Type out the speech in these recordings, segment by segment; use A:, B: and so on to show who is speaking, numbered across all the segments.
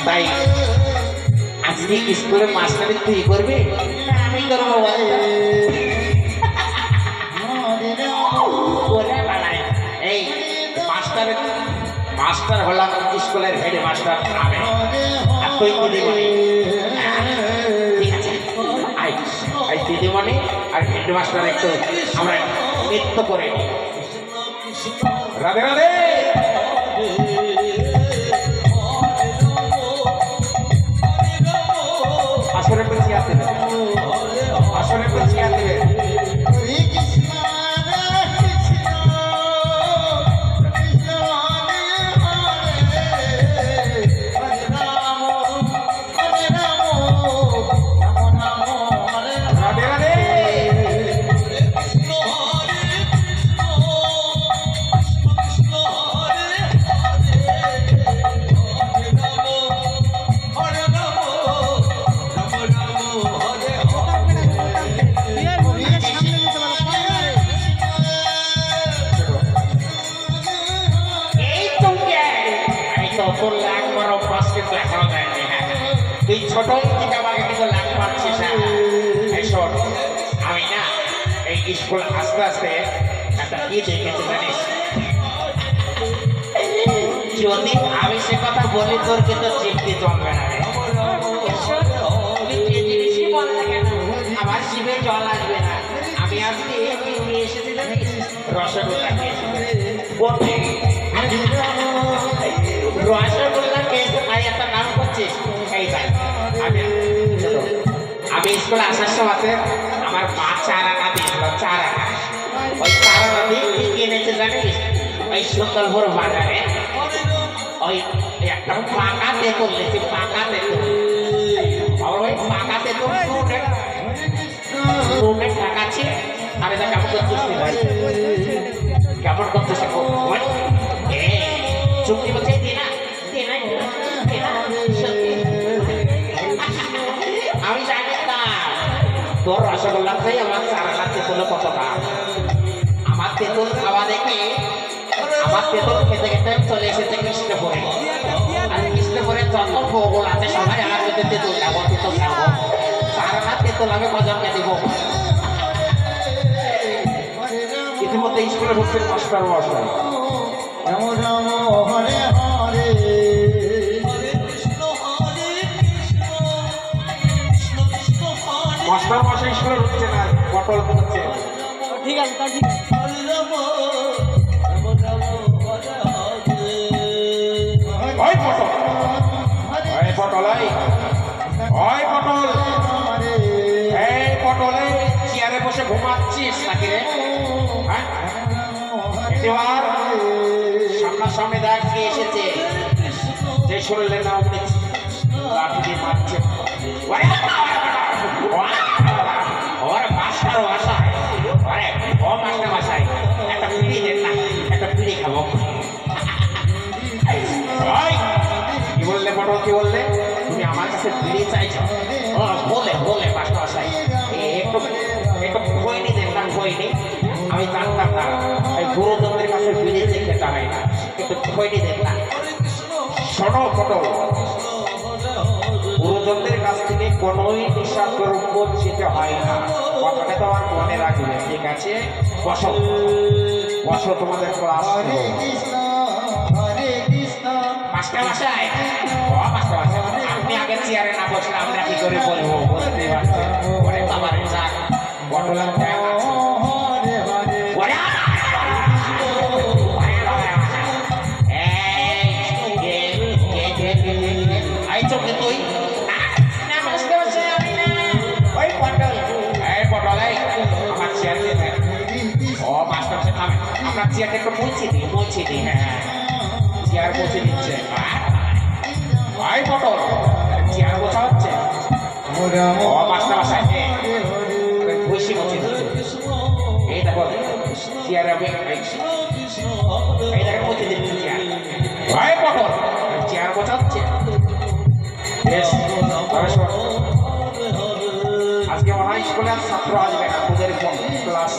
A: তাই আজকে স্কুলের মাস্টারে তুই করবি? আমি করবো। এই মাস্টার মাস্টার হলাম স্কুলের হেড মাস্টার আমি, আর তুই দিদিমণি। ঠিক আছে, এই দিদিমণি আর হেড মাস্টার একটু আমরা নৃত্য করে রাধে রাধে। আসরে পেয়েছি আসতে আসরে পেয়েছি আসতে তুই ছোট থেকে আমাকে কিন্তু লাভ পাচ্ছিস না। আমি না এই স্কুল আস্তে আস্তে একটা কি দেখেছি জানিস, যদি আমি সে কথা বলি তোর কিন্তু তৃপ্তি জমবে না। আমার শিবে জল আসবে না। আমি আজকে এসেছি জানিস রসগোল্লা খেয়েছি। রসগোল্লা খেয়েছে তাই একটা নাম করছিস। আমি স্কুলে আসার সময় আমার মা চারানা দিয়েছিল, চারানা। ওই চারানা দিয়ে কি কিনেছে জানিস, ওই সুন্দরপুর বাজারে ওই একটা পাকা তেঁতুল দিয়েছি, পাকা তেঁতুল। ওই পাকা তেঁতুল নুনে টাকাচ্ছে। আর এটা কেমন করছিস ভাই, কেমন করছিস? চুক্তি বলছে দিনা আমি জানি না তোর রসগোল্লা খাই আমার চারানা তেঁতুলের কত দাম। আমার তেঁতুল খাওয়া দেখে আমার তেঁতুল খেতে খেতে চলে এসেছে কৃষ্ণপুরে। আর কৃষ্ণপুরে যত ভূগোল আছে সবাই আমার মধ্যে তেঁতুল খাবো, তেঁতুল খাবো। চারানা তেঁতুল আমি কজনকে দিব? ইতিমধ্যে স্কুলে ঢুকছেন মাস্টার মশাই। মাস্টার মশাই স্কুলে ঢুকছে না, পটল হচ্ছে। ঠিক আছে, তা ঠিক আছে। ওই পটল, ওই পটল, ওই পটল, এই পটলে চেয়ারে বসে ঘুমাচ্ছিস নাকি রে? হ্যাঁ, এবার সামনাসামনি দেখ কে এসেছে। যে শরীরের নাম লাঠি দিয়ে মারছে। ওর মাস্টার বাসায়, আরে ও মাস্টার বাসায় একটা পিড়ি দেন না, একটা পিড়ি খাবো। কি বললে পটল, কি বললে? তুমি আমার কাছে পিড়ি চাইছো? বলে বলে মাস্টার বাসায় একটু একটু খৈনি দেন না, খৈনি। আমি জানতাম না এই গুরুজনদের কাছে পিড়ি চেয়ে হয় না, একটু খৈনি দেন না। শোনো পটল, গুরুজনদের কাছ থেকে কোনোই নিশা দ্রব্য যেতে হয় না, কথাটা তো আমার মনে রাখবে। ঠিক আছে, বসো বসো, তোমাদের ক্লাস। মাস্টার মশাই, ও মাস্টার মশাই, আপনি আগে চেয়ারে না বসলে আমরা কি করে বলবো? বুঝতে পারছেন? ওরে বাবার যাক, পটলের ব্যায়াম আছে। তুই আমার চেয়ার দিয়ে দেখ। ও মাস্টার আপনার চেয়ারটা একটু মুছে দিই, মুছে দিই। হ্যাঁ, চেয়ার মুছে দিচ্ছে। ভাই পটল, চেয়ার বসা হচ্ছে। ও মাস্টার মশাই খুশি মুছে দিচ্ছে। এই দেখো চেয়ার, এই দেখে মুছে দিচ্ছে চেয়ার। ভাই পটল, চেয়ার বসা হচ্ছে। আজকে মনে হয় স্কুলের ছাত্র আসবে না, ওদের ক্লাস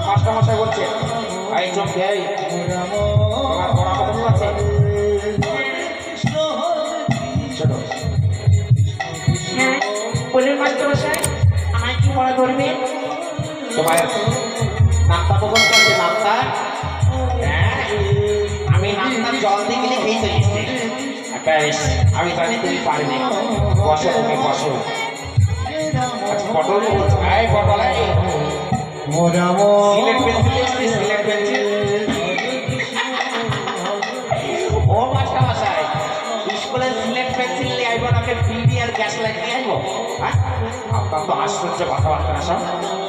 A: মাস্টার মশাই বলছে এই চোখ মায়ের নামটা মুখস্থ করছে নামটা। হ্যাঁ আমি নামটা জল দিয়ে গেলে খেয়ে চলেছি। বেশ আমি জানি তুমি পারবে। বসো তুমি বসো। আচ্ছা পটল এই পটল এই সিলেট পেন্সিল এসছে সিলেট পেন্সিল। ও মাস্টার মশাই স্কুলের সিলেট পেন্সিল নিয়ে আইব নাকি বিড়ি আর গ্যাস লাইট নিয়ে আইব? হ্যাঁ আপনার তো আশ্চর্য কথাবার্তা না সব।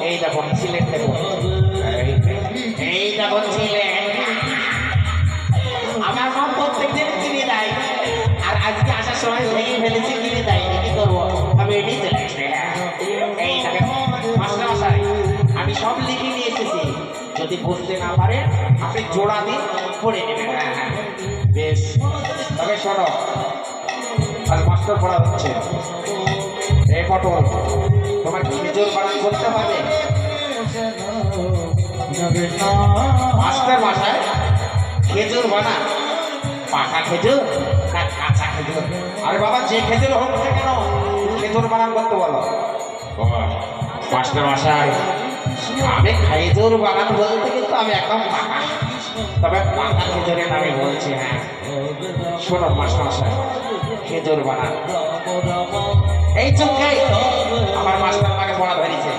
A: এই দেখুন সিলেট দেখুন এই দেখুন সিলেট। আমার মা প্রত্যেকদিন কিনে দেয় আর আজকে আসার সময় ভেঙে ফেলেছি কিনে দেয়। কি করবো আমি এটাই চলে আসছি। এই দেখেন মাস্টার মশাই আমি সব লিখে নিয়ে এসেছি। যদি বুঝতে না পারে আপনি জোড়া দিয়ে পড়ে নেবেন। হ্যাঁ হ্যাঁ বেশ তবে শোনো আর মাস্টার পড়া হচ্ছে। এই পটল তোমার খেজুর বানান করতে হবে। মাস্টার মশাই খেজুর বানান পাকা খেজুর না কাঁচা খেজুর? আরে বাবা যে খেজুর হোক না কেন খেজুর বানান করতে বলো। মাস্টার মশাই আমি খেজুর বানান বলতে কিন্তু আমি একদম পাকা, তবে পাকা খেজুরের নামে বলছি। হ্যাঁ শোনো মাস্টার মশাই খেজুর বানান এই চুপকে আমার মাস্টার আমাকে পড়া ধরেছে।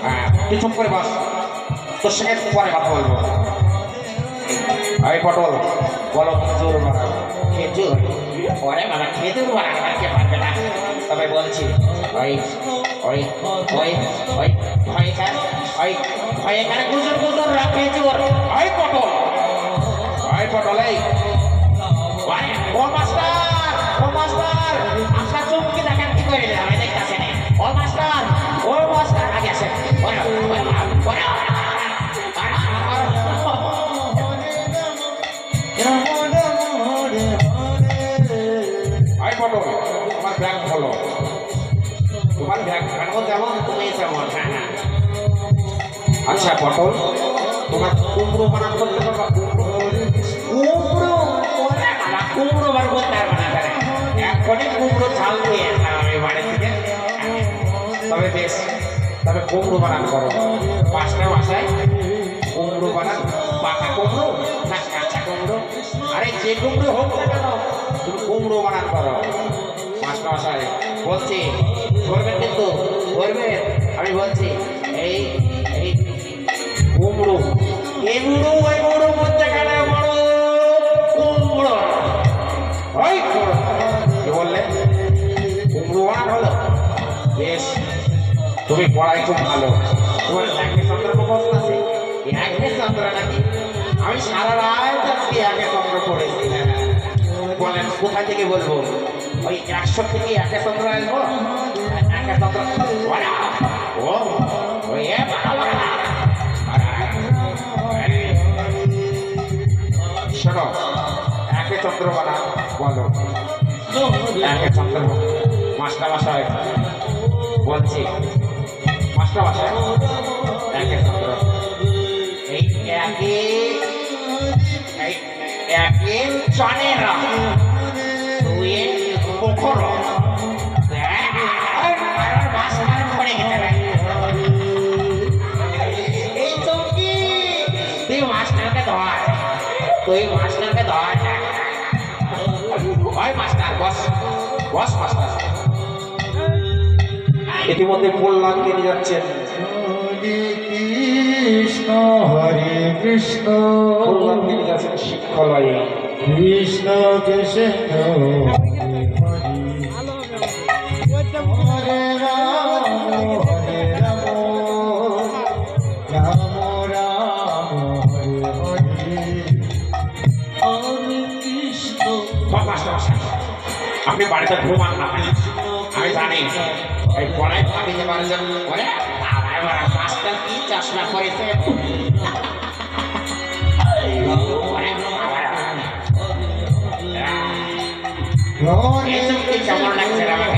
A: হ্যাঁ তুই চুপ করে বস, তোর সঙ্গে পরে কথা বলবো। এই পটল বলো খেজুর বানান। খেজুর পরে বাবা খেজুর বানান কে পারবে না, তবে বলছি ওই ওই ওই ওই ভয়কার ওই ভয়কার গুজর গুজর খেজুর। ওই পটল ওই পটল এই ও মাস্টার ও মাস্টার আপনার চুপকে দেখেন কি করে আমি দেখতেছি না। ও মাস্টার আগে আসেন। পটল তোমার ব্যাগ ভালো, তোমার ব্যাগ ভালো যেমন তুমি তেমন। হ্যাঁ হ্যাঁ আচ্ছা পটল তোমার কুমড়ো বানান করতে পারবা? কুমড়ো কুমড়ো বার করতে পারবে না এখনই কুমড়ো ঝাল দিয়ে আমি বাড়ি থেকে। তবে বেশ তবে কুমড়ো বানান করো। পাঁচটা বাসায় কুমড়ো বানান পাকা কুমড়ো না কাঁচা কুমড়ো? আরে যে কুমড়ো হোক না কেন তুমি কুমড়ো বানান করো। মাস্টার মশাই বলছি করবেন কিন্তু করবেন। আমি বলছি এই এই কুমড়ো এই মুড়ো ওই মুড়ো মধ্যে কেন বড় কুমড়ো ওই কি বললে কুমড়ো বানান হলো? বেশ তুমি পড়াই খুব ভালো। তোমার একে চন্দ্র মুখস্থ আছে? একে চন্দ্র নাকি? আমি সারা রাত আজকে একে চন্দ্র পড়েছি। বলেন কোথা থেকে বলবো? ওই 100 থেকে একে চন্দ্র আসবো। একে চন্দ্র ও ওই শোনো একে চন্দ্র বানান বলো। একে চন্দ্র মাস্টার মশাই বলছি মাস্টার মশাই একে চন্দ্র এই একে চনের দুই পোখর এই চৌকি তুই মাস্টারকে ধর, তুই মাস্টারকে ধর। ওই মাস্টার বস বস মাস্টার। ইতিমধ্যে কল্যাণকে নিয়ে যাচ্ছেন
B: কৃষ্ণ হরে কৃষ্ণ
A: কল্যাণকে নিয়ে যাচ্ছেন শিক্ষালয়ে।
B: কৃষ্ণ কৃষ্ণ হরে রাম হরে রাম রাম রাম হরে হরে হরে কৃষ্ণ।
A: আপনি বাড়িতে ঘুমান না, আমি জানি এই পড়ায় ফাঁকি যে পারছেন বলে মাস্টার কি চশমা করেছে। কেমন লাগছে আমার